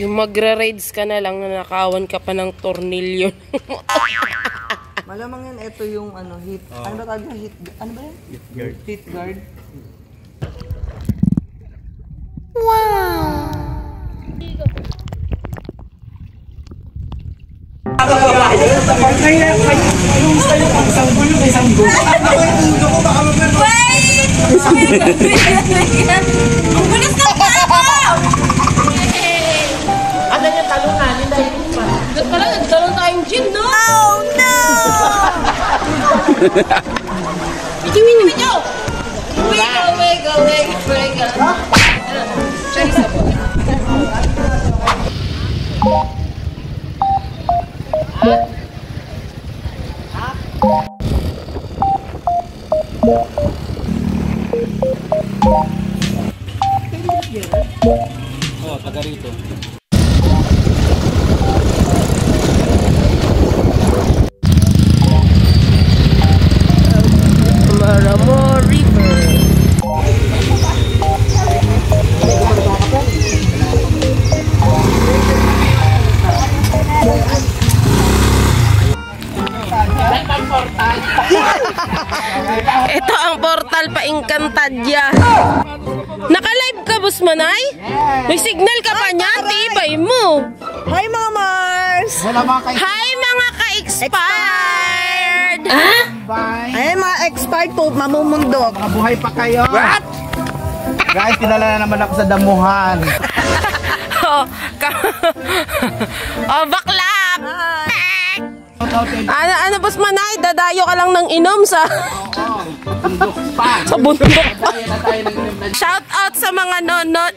Yung magra-raids ka na lang na nakawan ka pa ng tornilyo. Malamang yan, ito yung ano, heat. Ano ba tawag yung heat? Ano ba yan? Heat guard. Heat guard. Wow! Ang bulas ng paa ko! Ano niya talungan? Hindi pa. Doon pala, nagtalon tayong gym, no? Oh no! Itiwin nyo! Wiggle, wiggle, wiggle, wiggle. Siya isa po. Oh, taga rito. Maramo River. Ito ang portal pa Encantadia. Naka-live ka, Boss Manay? May signal ka pa niya? Tibay mo. Hi mga Mars! Hi mga ka-expired! Ayan mga expired po, mamumundok. Mabuhay pa kayo. What? Guys, tinala na naman ako sa damuhan. Oh, oh, baklap! Ano, Boss Manay? Dadayo ka lang ng inom sa... sa bundok pa. Shout out sa mga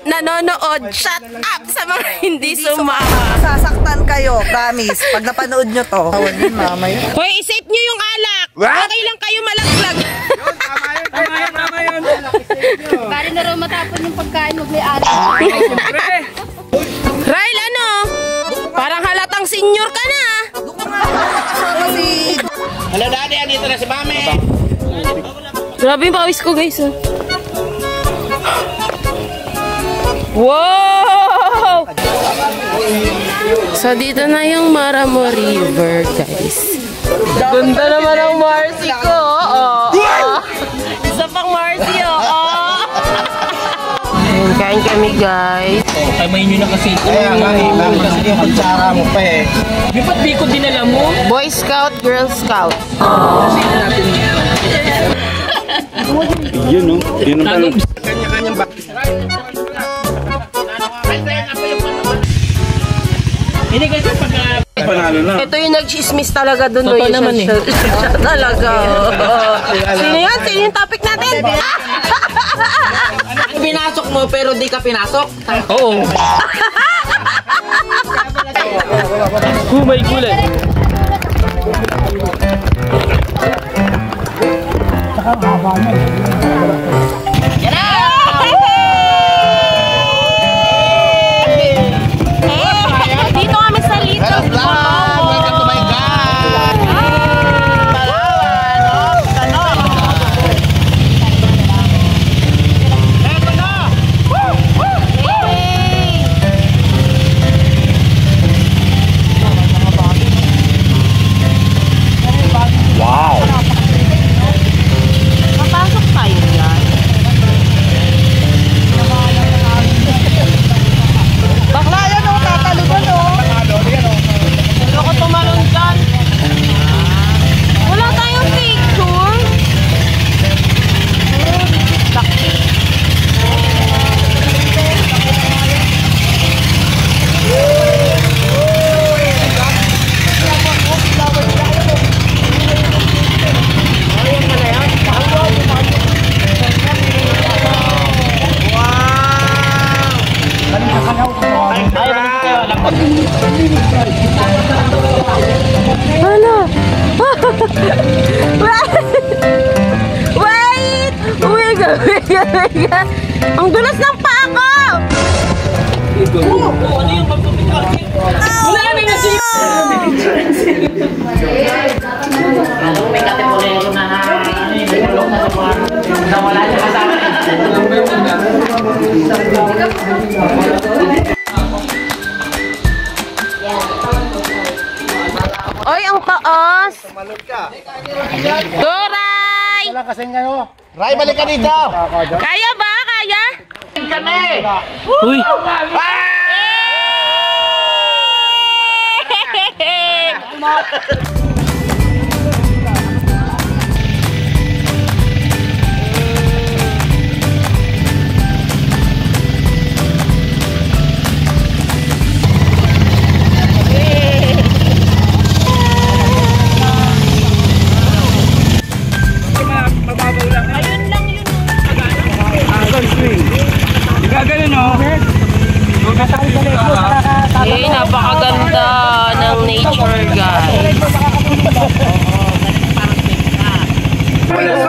nanonood. Shut up sa mga hindi sumama. Sasaktan kayo, promise. Pag napanood nyo to. Tawad yun, mamay. Hoy, isave nyo yung alak. Okay lang kayo malaglag. Tama yun. Bari na raw matapon yung pagkain, mag-may-ari. Ryle, ano? Parang halatang senior ka na. Kasi... Hello daddy, andito na si Mami. Grabe yung pawis ko, guys. Wow! So, dito na yung Maramo River, guys. Ganda naman ang Marcy ko. Isa pang Marcy, Ayun, kain kami, guys. Tamay nyo na kasi ito. Kaya nga eh, Mami, kasi yung kutsara mo pa eh. Di ba't di ko dinala mo? Boy Scout, Girl Scout. Yun, no? Yun ang pala. Kanya-kanyang ba? Hindi kasi pag... Panalo na. Ito yung nag-chismis talaga dun. Totoo naman eh. Talaga. Sino yan? Sino yung topic natin? Pinasok mo pero di ka pinasok. Oo. May gulay. Dito kami sa Little Vlog! Welcome to my God! Wow! Papasok tayo yan. Bakla yan o, tatalugan o. Loko tumalon dyan. Wala tayong picture. Ano? Wait! Umiga. Ang dulas ng paa ko! Ano yung pagpapikaki? Wala na na siya! May katipulero na nagulong na sa na wala siya kasama. Oy, ang taas. Malod ka. Doray! Wala kasing kayo. Ray, balik ka dito. Kaya ba? Kaya? Uy! Eh, napakaganda ng nature, guys.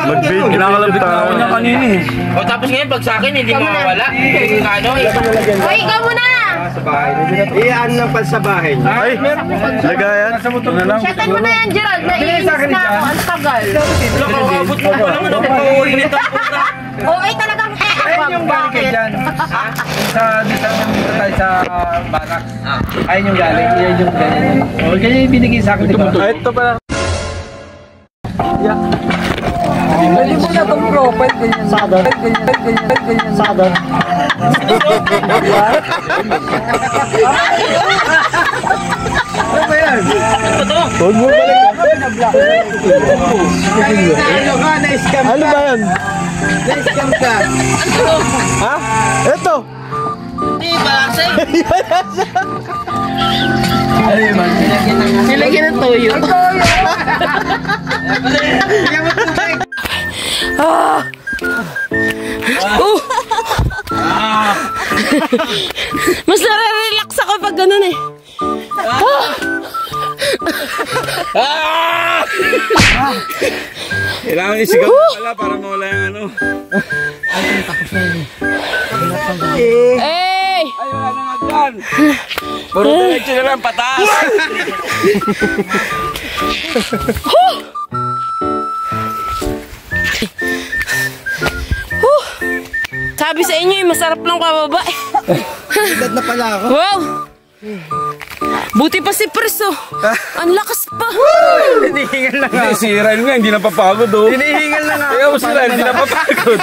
Mag-bait, kinakalabit na ako niya kanina eh. O tapos ngayon, pag sa akin, hindi mawawala. Ano? Hoy, ikaw muna! Iyan lang pala sa bahay niya. Ay, lagayan. Na lang. Shatan mo na yan, Gerald. Naiinis na ako. Ang tagal. Nakakabot mo pa naman ako. Pauulit ang puta. Oo, ay talagang Ayun yung galing kayo dyan. Dito tayo sa barak. Ayun yung galing. Ayun yung galing. O, ganyan yung binigay sa akin, di ba? Ay, ito pala. Pwede mo na itong profile, ganyan. Sadar. Ganyan, sadar. Ano ba yan? Huwag mo balik. Ano ka? Na-scam Ano ba yan? Na-scam ka. Ha? Ito. nilagyan ng toyo. Ah! Mas nare-relax ako pag ganun eh. Kailangan isigaw pala para mawala yung ano. Hey! Ay, wala na nga dyan. Puro diretso na lang, pataas. Sabi sa inyo eh, masarap lang pababa eh. Edad na pala ako. Wow! Buti pa si Preso. Ang lakas pa. Hinihingal lang Hindi, si Ryan nga, hindi napapagod oh. Hinihingal lang ako. Ikaw si Ryan, hindi napapagod.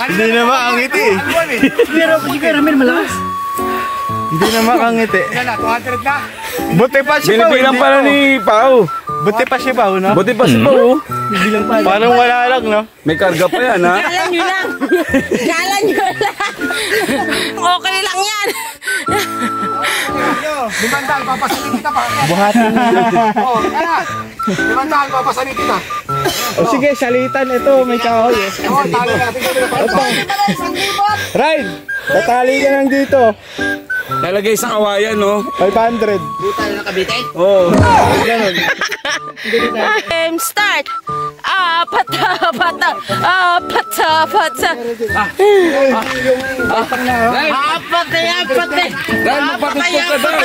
Hindi na makangiti eh. Pero Ramil malakas. Hindi na makangiti. Wala na, 200 na. Buti pa si Pao. Binibilang pala ni Pao. Buti pa si Pao, no? Buti pa si Pao. Parang wala lang, no? May karga pa yan, ha? Kala nyo lang. Kala nyo lang. Okay lang yan. 500, papasanin kita pa. Buhatin mo. Oo, kaya. 500, papasanin kita. O sige, salitan. Ito, may kahoy eh. Oo, tali natin kami na pa. Ryan, tatali ka lang dito. Lalagay sa kawayan, no? 500. Buta na nakabitin? Oo. Start. Apat. Apat. Apat eh! Ryan, magpatutok ka daw.